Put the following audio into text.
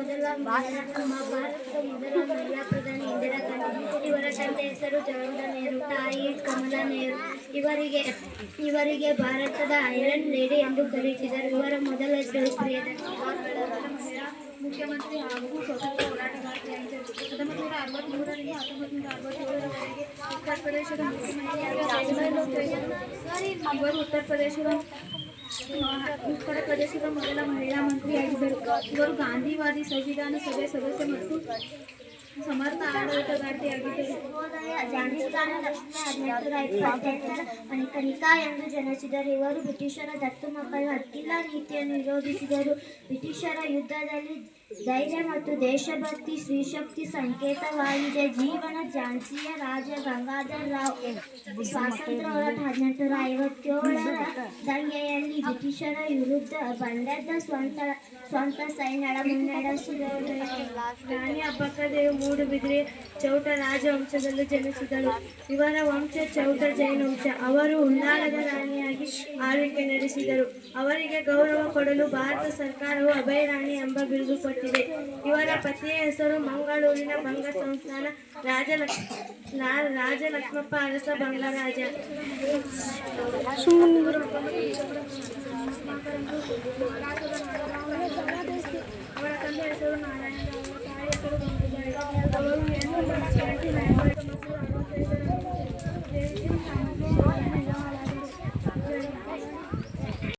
ಭಾರತದ ಮೊದಲ ಮಹಿಳಾ ಪ್ರಧಾನಿ ಇಂದಿರಾ ಗಾಂಧಿ. ಇವರ ತಂದೆ ಹೆಸರು ಜವಾಹರಲಾಲ್ ನೆಹರು, ತಾಯಿ ಕಮಲಾ ನೆಹರು. ಇವರಿಗೆ ಭಾರತದ ಐರನ್ ಲೇಡಿ ಎಂದು ಕರೆಯುತ್ತಿದ್ದರು. ಇವರ ಮೊದಲ ಹೆಸರು ಪ್ರಿಯದರ್ಶಿನಿ. ಮುಖ್ಯಮಂತ್ರಿ ಹಾಗೂ ಸ್ವತಂತ್ರ ಹೋರಾಟಗಾರ್ತಿಯಾಗಿದ್ದರು. 1963ರಿಂದ 1967ರವರೆಗೆ ಉತ್ತರ ಪ್ರದೇಶದ ಇವರು ಉತ್ತರ ಪ್ರದೇಶದ ಮೊದಲ ಮಹಿಳಾ ಮಂತ್ರಿಯಾಗಿದ್ದರು. ಇವರು ಗಾಂಧಿವಾದಿ ಸಂವಿಧಾನ ಸಭೆ ಸದಸ್ಯ ಮತ್ತು ಸಮರ್ಥ ಆಡಳಿತಗಾರ್ತಿಯಾಗಿದ್ದರು. ಕನಿಕಾ ಎಂದು ಜನಿಸಿದರು. ಇವರು ಬ್ರಿಟಿಷರ ದತ್ತು ಮಕ್ಕಳು ಹಕ್ಕಿಲ್ಲ ನೀತಿಯನ್ನು ವಿರೋಧಿಸಿದರು. ಬ್ರಿಟಿಷರ ಯುದ್ಧದಲ್ಲಿ ಧೈರ್ಯ ಮತ್ತು ದೇಶಭಕ್ತಿ ಸ್ತ್ರೀಶಕ್ತಿ ಸಂಕೇತವಾಗಿದೆ. ಜೀವನ ಝಾನ್ಸಿಯ ರಾಜ ಗಂಗಾಧರ ರಾವ್. ಸ್ವಾತಂತ್ರ್ಯ ಹೋರಾಟ 1857ರ ದಂಗೆಯಲ್ಲಿ ಬ್ರಿಟಿಷರ ವಿರುದ್ಧ ಬಂದದ್ದ ಸ್ವಂತ ಸೈನ್ಯದ ಮುನ್ನಡೆಸಿದರು. ರಾಣಿ ಅಬ್ಬಕ್ಕದೇವಿ ಮೂಡುಬಿದಿರೆ ಚೌಟ ರಾಜವಂಶದಲ್ಲಿ ಜನಿಸಿದಳು. ಇವರ ವಂಶ ಚೌಟ ಜೈನ ವಂಶ. ಅವರು ಉಳ್ಳಾಲದ ರಾಣಿಯಾಗಿ ಆಳ್ವಿಕೆ ನಡೆಸಿದರು. ಅವರಿಗೆ ಗೌರವ ಕೊಡಲು ಭಾರತ ಸರ್ಕಾರವು ಅಭಯರಾಣಿ ಎಂಬ ಬಿರುದು ಕೊಟ್ಟಿದೆ. ಇವರ ಪತಿಯ ಹೆಸರು ಮಂಗಳೂರಿನ ಬಂಗ ಸಂಸ್ಥಾನ ರಾಜಲಕ್ಷ್ಮಪ್ಪ ಅರಸ ಬಂಗರಾಜ. ಅವರ ತಂದೆ ಹೆಸರು ನಾರಾಯಣರಾವ್, ತಾಯಿ ಹೆಸರು ಗಂಗೂಬಾಯಿ. ಅವರು 1965